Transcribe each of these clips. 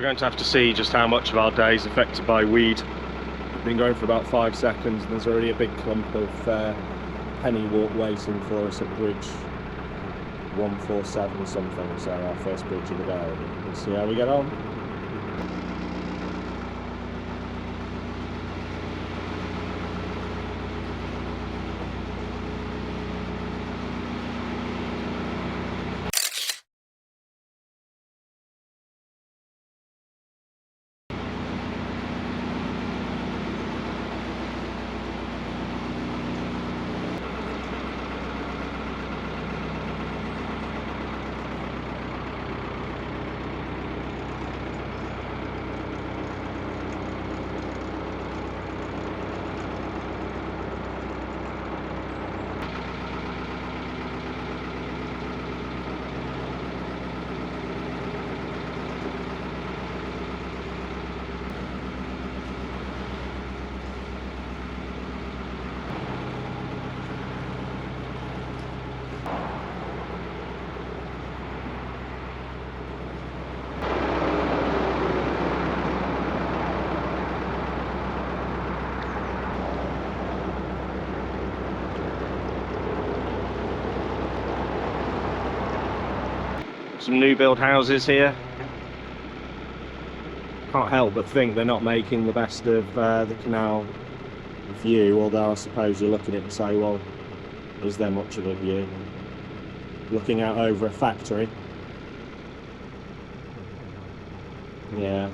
going to have to see just how much of our day is affected by weed. We've been going for about 5 seconds and there's already a big clump of pennywort waiting for us at bridge 147 or something, so our first bridge of the day. Let's see how we get on. Some new build houses here. Can't help but think they're not making the best of the canal view, although I suppose you look at it and say, well, is there much of a view? Looking out over a factory. Yeah.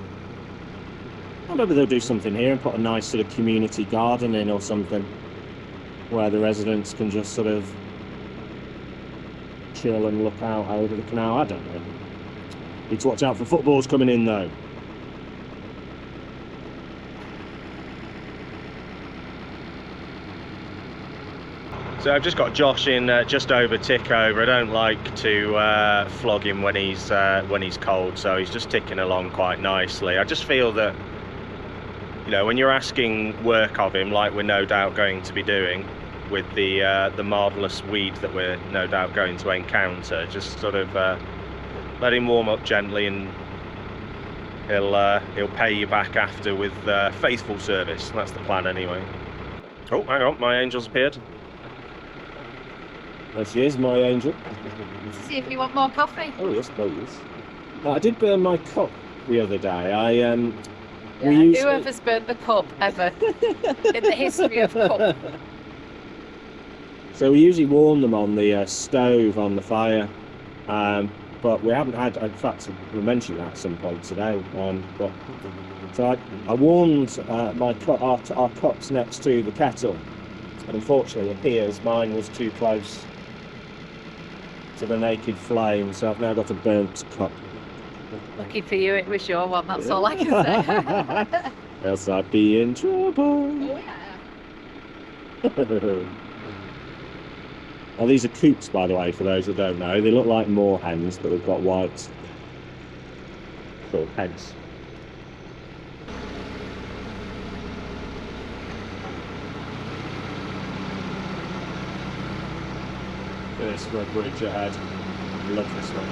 I wonder if they'll do something here and put a nice sort of community garden in or something, where the residents can just sort of chill and look out over the canal. I don't know. Need to watch out for footballs coming in though. So I've just got Josh in just over tick over. I don't like to flog him when he's cold, so he's just ticking along quite nicely. I just feel that, you know, when you're asking work of him, like we're no doubt going to be doing with the marvellous weed that we're no doubt going to encounter, just sort of let him warm up gently, and he'll pay you back after with faithful service. That's the plan anyway. Oh, hang on, my angel's appeared. There she is, my angel. See if you want more coffee. Oh yes, please. I did burn my cup the other day. Whoever's burnt the cup ever in the history of cup. So we usually warm them on the stove on the fire, but we haven't had. In fact, we mentioned that at some point today. So I warmed our cups next to the kettle, and unfortunately, it appears mine was too close to the naked flame, so I've now got a burnt cup. Lucky for you, it was your one. That's all I can say. Else I'd be in trouble. Oh, yeah. Well, these are coops, by the way, for those that don't know. They look like moorhens, but they've got white sort of heads. This is a bridge ahead. I love this one.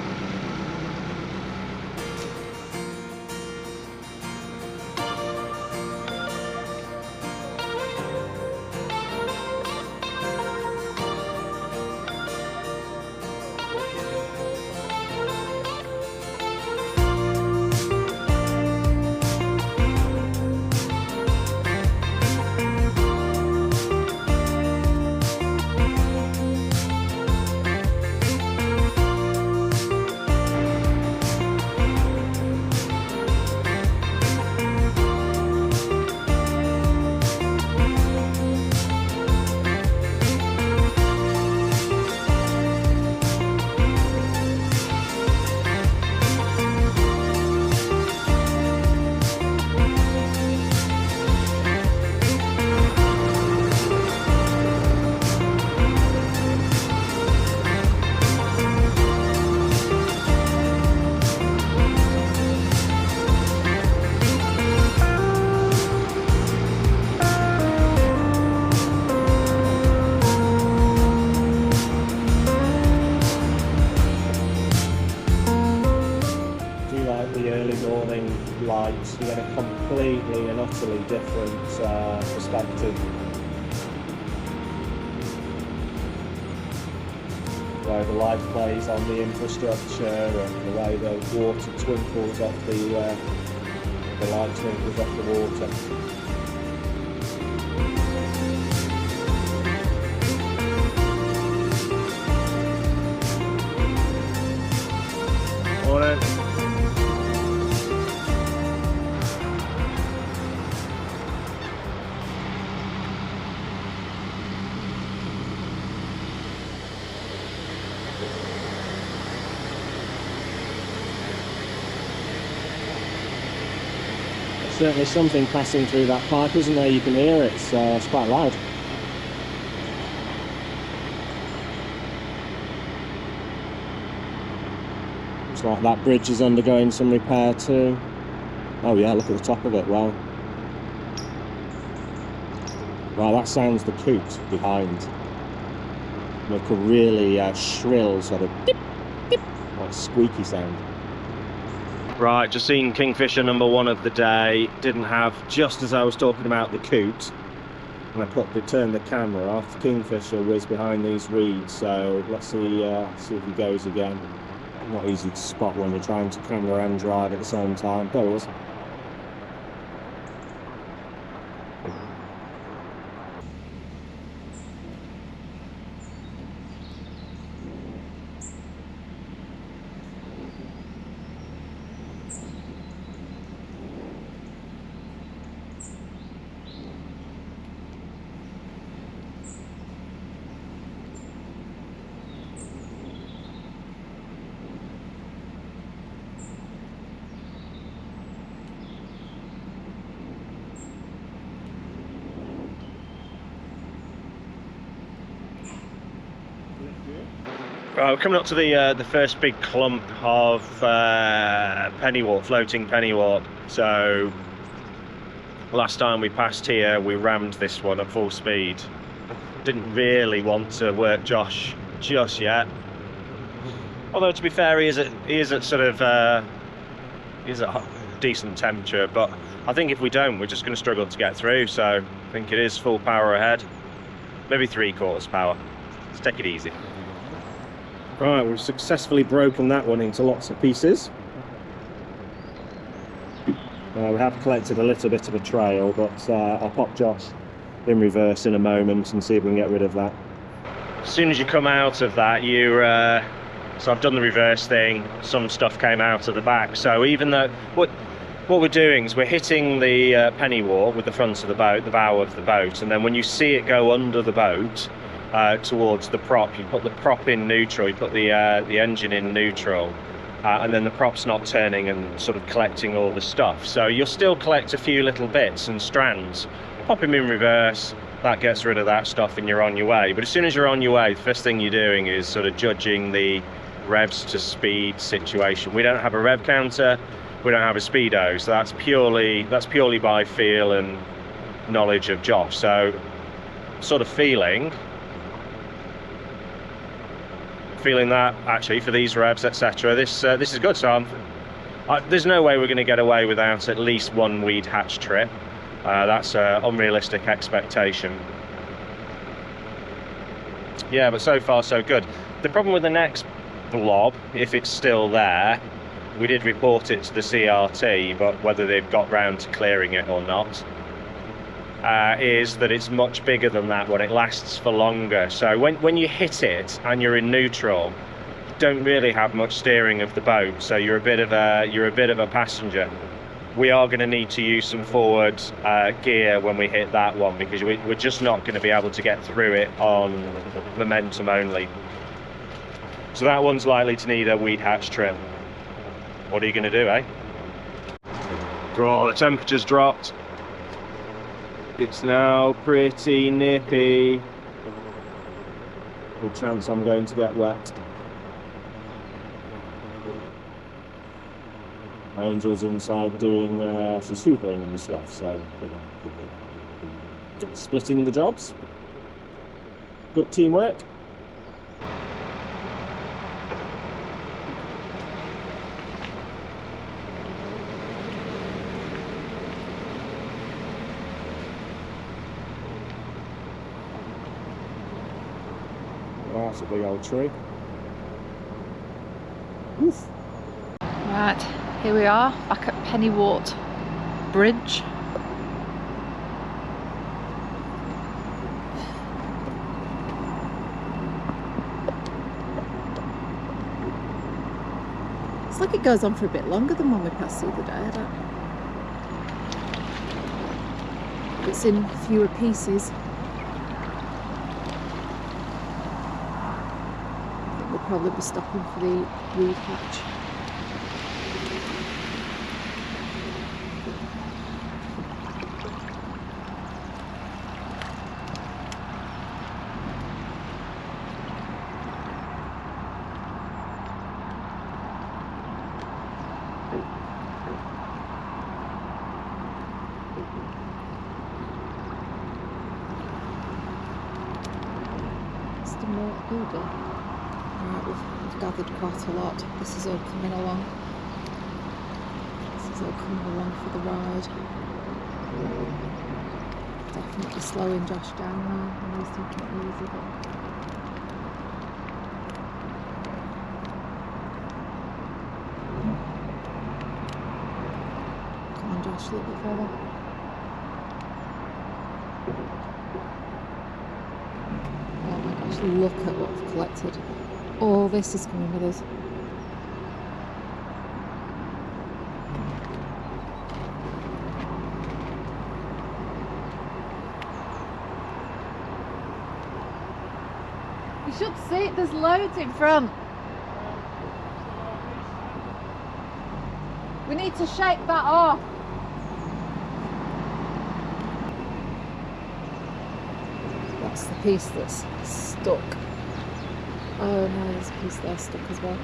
different perspective. The way the light plays on the infrastructure and the way the water twinkles off the light twinkles off the water. Morning. Certainly something passing through that pipe, isn't there? You can hear it, it's quite loud. Looks like that bridge is undergoing some repair too. Oh yeah, look at the top of it, wow. Wow, that sounds the coot behind. Make a really shrill sort of dip, dip, like squeaky sound. Right, just seen kingfisher number 1 of the day. Didn't have, just as I was talking about the coot, and I turned the camera off, kingfisher was behind these reeds, so let's see if he goes again. Not easy to spot when you're trying to camera and drive at the same time. There it was. Right, we're coming up to the first big clump of pennywort, floating pennywort. So last time we passed here, we rammed this one at full speed. Didn't really want to work Josh just yet. Although to be fair, he is at sort of he's at decent temperature. But I think if we don't, we're just going to struggle to get through. So I think it is full power ahead, maybe 3/4 power. Let's take it easy. Right, we've successfully broken that one into lots of pieces. We have collected a little bit of a trail, but I'll pop Josh in reverse in a moment and see if we can get rid of that. As soon as you come out of that, so I've done the reverse thing, some stuff came out of the back, so even though, what we're doing is we're hitting the pennywort with the front of the boat, the bow of the boat, and then when you see it go under the boat, towards the prop, you put the prop in neutral, you put the engine in neutral, and then the prop's not turning and sort of collecting all the stuff. So you'll still collect a few little bits and strands, pop him in reverse, that gets rid of that stuff and you're on your way. But as soon as you're on your way, the first thing you're doing is sort of judging the revs to speed situation. We don't have a rev counter, we don't have a speedo, so that's purely by feel and knowledge of Josh. So sort of feeling that actually for these revs, etc., this is good. So there's no way we're going to get away without at least one weed hatch trip. That's an unrealistic expectation. Yeah, but so far so good. The problem with the next blob, if it's still there, we did report it to the CRT, but whether they've got round to clearing it or not, is that it's much bigger than that one. It lasts for longer. So when you hit it and you're in neutral, you don't really have much steering of the boat. So you're a bit of a passenger. We are going to need to use some forward gear when we hit that one, because we're just not going to be able to get through it on momentum only. So that one's likely to need a weed hatch trim. What are you going to do, eh? Oh, the temperature's dropped. It's now pretty nippy. Good chance I'm going to get wet. Angel's inside doing some sweeping and stuff, so splitting the jobs. Good teamwork. Oh, that's a big old tree. Oof. Right, here we are, back at Pennywort Bridge. It's like it goes on for a bit longer than when we passed the other day. I don't... It's in fewer pieces. I think we'll probably be stopping for the weed hatch. Right, we've gathered quite a lot. This is all coming along. This is all coming along for the ride. Definitely slowing Josh down now. I know he's taking it easy, but come on, Josh, a little bit further. Look at what we've collected. All this is coming with us. You should see it, there's loads in front. We need to shake that off. That's the piece that's stuck. Oh no, there's a piece there stuck as well.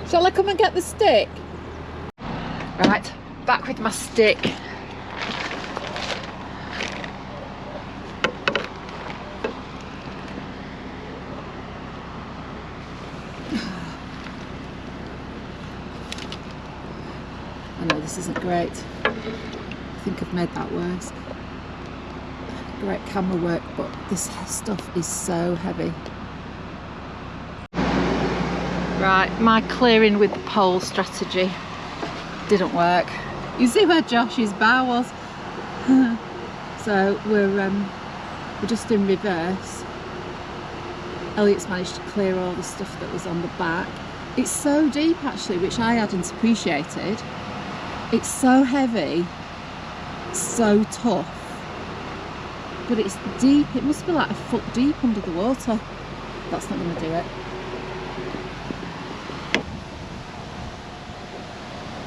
Shall I come and get the stick? Right, back with my stick. I know this isn't great. I think I've made that worse. Great camera work, but this stuff is so heavy. Right, my clearing with the pole strategy didn't work. You see where Josh's bow was? So we're just in reverse. Elliott's managed to clear all the stuff that was on the back. It's so deep actually, which I hadn't appreciated. It's so heavy, so tough. But it's deep, it must be like a foot deep under the water. That's not going to do it.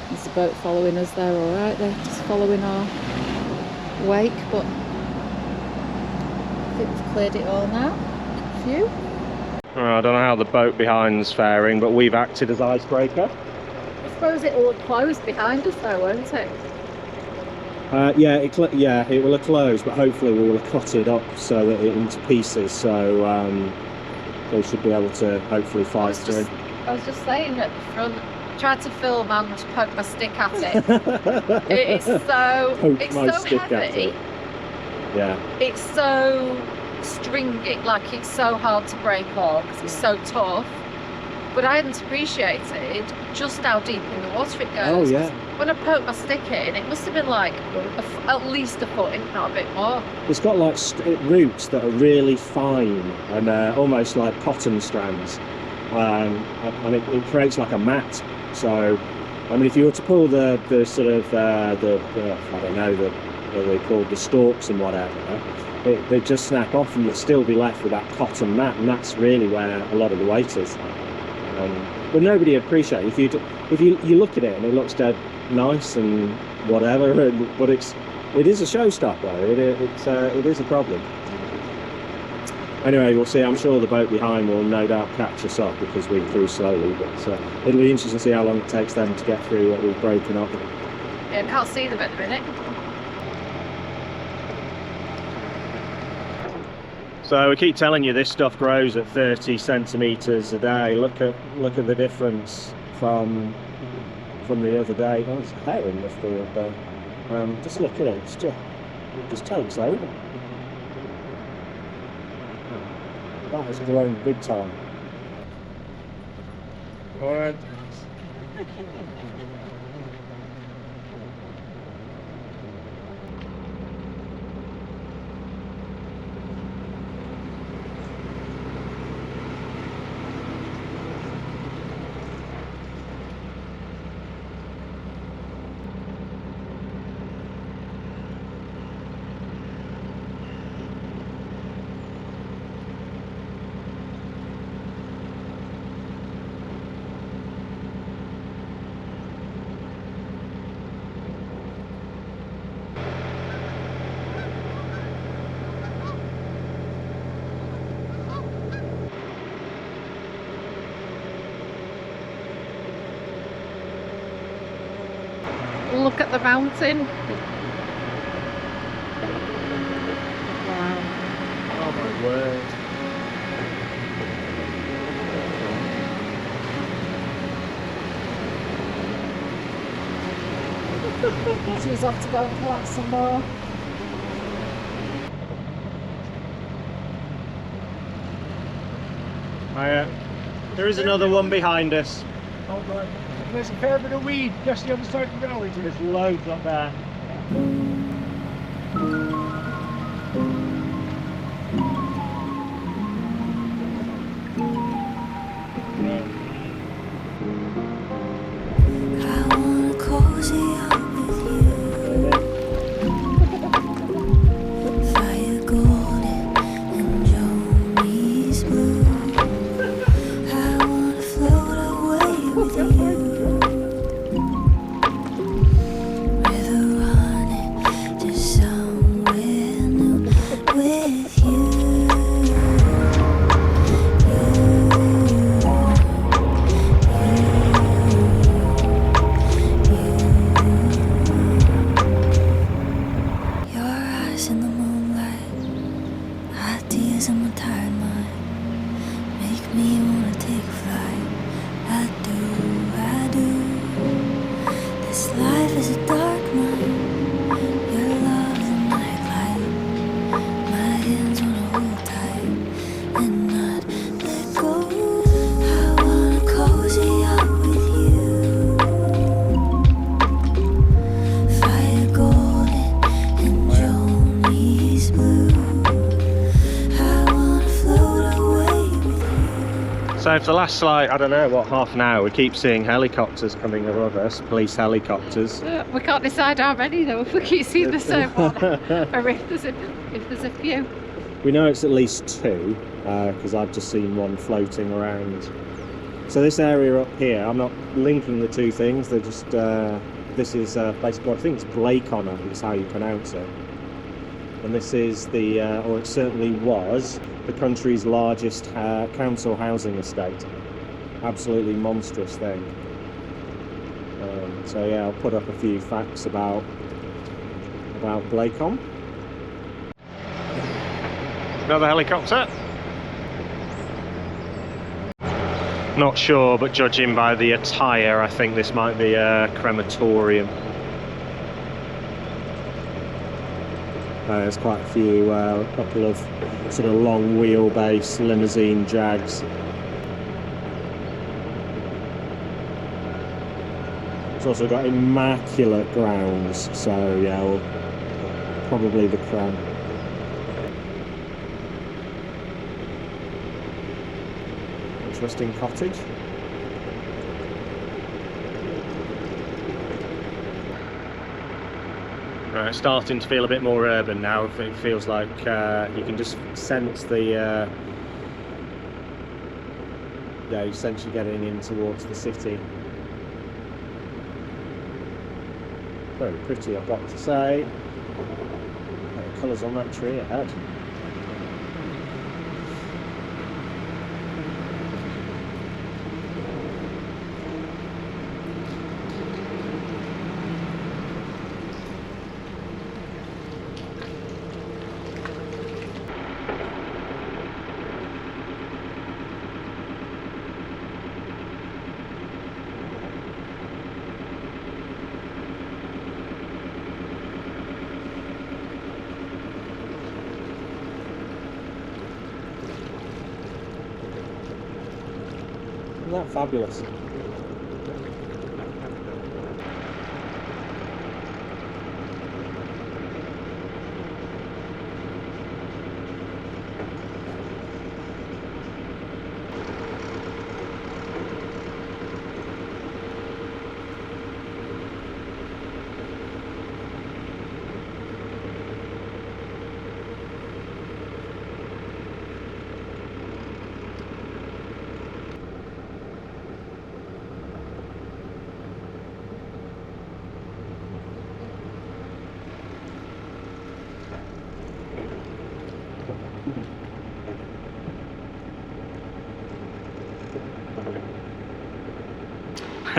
There's a boat following us there, alright, they're just following our wake, but I think we've cleared it all now. Phew. I don't know how the boat behind's faring, but we've acted as icebreaker. I suppose it will close behind us though, won't it? Yeah, it will have closed, but hopefully we will have cut it up so that it into pieces. So they should be able to hopefully fight through. I was just saying at the front, tried to film and poke my stick at it. It's so heavy. Yeah. It's so stringy, like it's so hard to break off because it's so tough. But I hadn't appreciated just how deep in the water it goes. Oh yeah. When I poked my stick in, it must have been like at least a foot, if not a bit more. It's got like roots that are really fine and almost like cotton strands, and it creates like a mat. So, I mean, if you were to pull the sort of I don't know, what are they called, the stalks and whatever, they just snap off, and you'll still be left with that cotton mat, and that's really where a lot of the weight is. But nobody appreciates it. If you look at it and it looks dead nice and whatever, but it is a showstopper. It is a problem. Anyway, we'll see. I'm sure the boat behind will no doubt catch us up because we cruise slowly. But it'll be interesting to see how long it takes them to get through what we've broken up. Yeah, I can't see them at the minute. So we keep telling you this stuff grows at 30 centimetres a day. Look at the difference from the other day. Oh, it's a herring if there. Just look at it. It's just takes over. That has grown big time. Alright. Look at the mountain. Wow. Oh my word. She's off to go and collect some more. There is another one behind us. Oh, right. There's a fair bit of weed just the other side of the valley. There's loads up there. I wanna cozy up with you. Fire golden and Joni's blue. I wanna float away with you. River running to somewhere new with you. Your eyes in the moonlight, ideas in my tired mind, make me wanna take flight. I do. This life is a dark night. Your love is a nightlight. My hands wanna hold tight and not let go. I wanna cozy up with you. Fire golden and Joni's blue. I wanna float away with you. So for the last, like, I don't know, what, half an hour, we keep seeing helicopters coming above us, police helicopters. We can't decide how many though. If we keep seeing the same one, or if there's a few. We know it's at least two, because I've just seen one floating around. So this area up here, I'm not linking the two things, they're just, this is a place called, I think it's Blaconnor, is how you pronounce it. And this is the, or it certainly was, the country's largest council housing estate. Absolutely monstrous thing. So yeah, I'll put up a few facts about Blacon. Another helicopter. Not sure, but judging by the attire, I think this might be a crematorium. There's quite a few, a couple of sort of long wheelbase limousine Jags. It's also got immaculate grounds, so yeah, well, probably the Crown. Interesting cottage. Right, starting to feel a bit more urban now. It feels like you can just sense the yeah, you sense you're getting in towards the city. Very pretty, I've got to say. The colours on that tree ahead. Isn't that fabulous?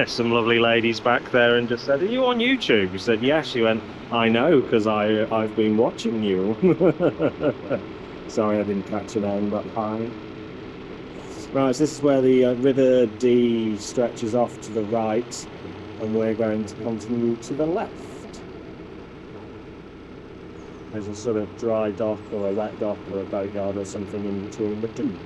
Some lovely ladies back there and just said, "Are you on YouTube?" We said, "Yes." She went, "I know, because I've been watching you." Sorry I didn't catch your name, but hi. Right, so this is where the River Dee stretches off to the right, and we're going to continue to the left. There's a sort of dry dock or a wet dock or a boatyard or something in between the two.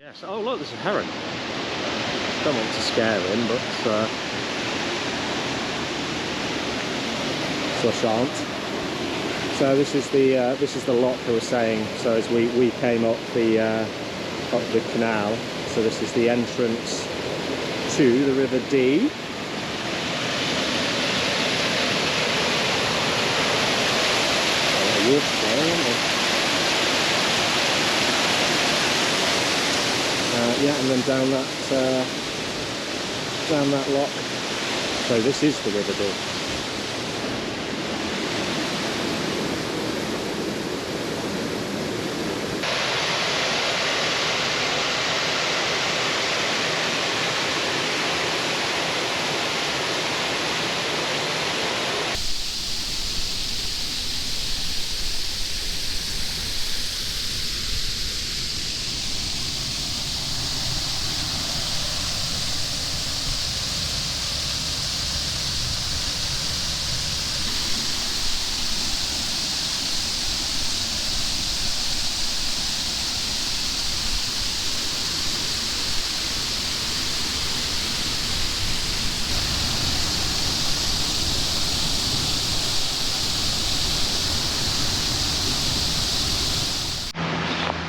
Yes. Oh look, there's a heron. Don't want to scare him, but so I shan't. So this is the lock I was saying. So as we came up the canal, so this is the entrance to the River Dee. Yeah, and then down that lock. So this is the River Dee.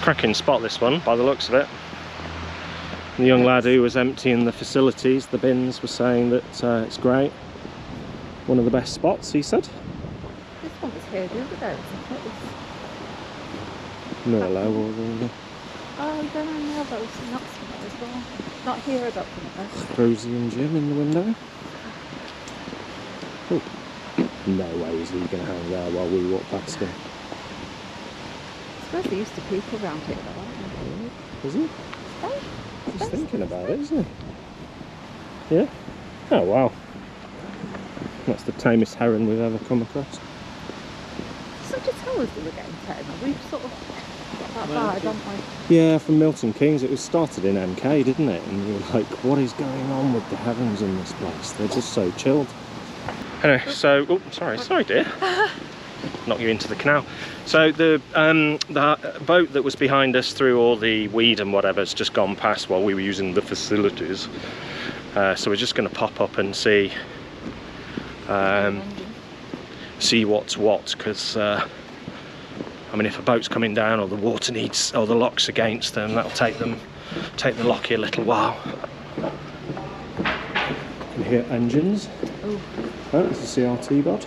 Cracking spot, this one, by the looks of it. The young lad who was emptying the facilities, the bins, was saying that it's great. One of the best spots, he said. This one was here the other day, wasn't it? Merlot or the... Oh, you don't know those in Oxford as well. Not here, I don't think. Rosie and Jim in the window. Oh, no way is he going to hang there while we walk past him. I suppose there used to be people around here though, aren't there? Is he? Oh, He's thinking about it, isn't he? Yeah? Oh wow. That's the tamest heron we've ever come across. Somebody tell us they were getting tame. We've sort of got that vibe, haven't we? Yeah, from Milton Keynes. It was started in MK, didn't it? And you were like, what is going on with the herons in this place? They're just so chilled. Anyway, so, oh, sorry dear. Knock you into the canal. So the boat that was behind us through all the weed and whatever has just gone past while we were using the facilities. So we're just going to pop up and see what's what, because I mean, if a boat's coming down or the water needs, or the lock's against them, that'll take the locky a little while. You can hear engines. Oh, it's a CRT bod.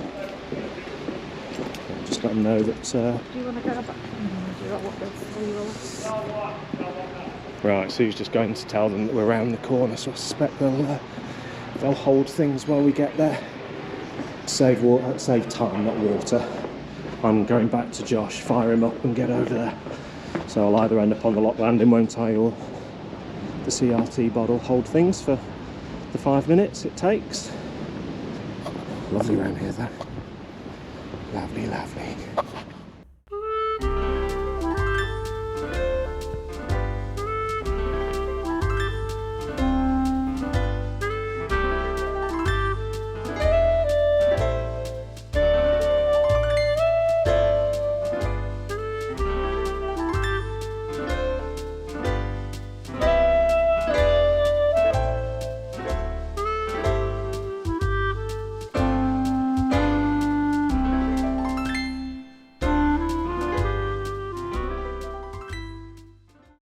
Just let them know that. Do you want to go back? Right, so he's just going to tell them that we're around the corner, so I suspect they'll hold things while we get there. Save water, save time, not water. I'm going back to Josh, fire him up and get over there. So I'll either end up on the lock landing, won't I, or the CRT bod will hold things for the 5 minutes it takes. Lovely around here though. Lovely, lovely.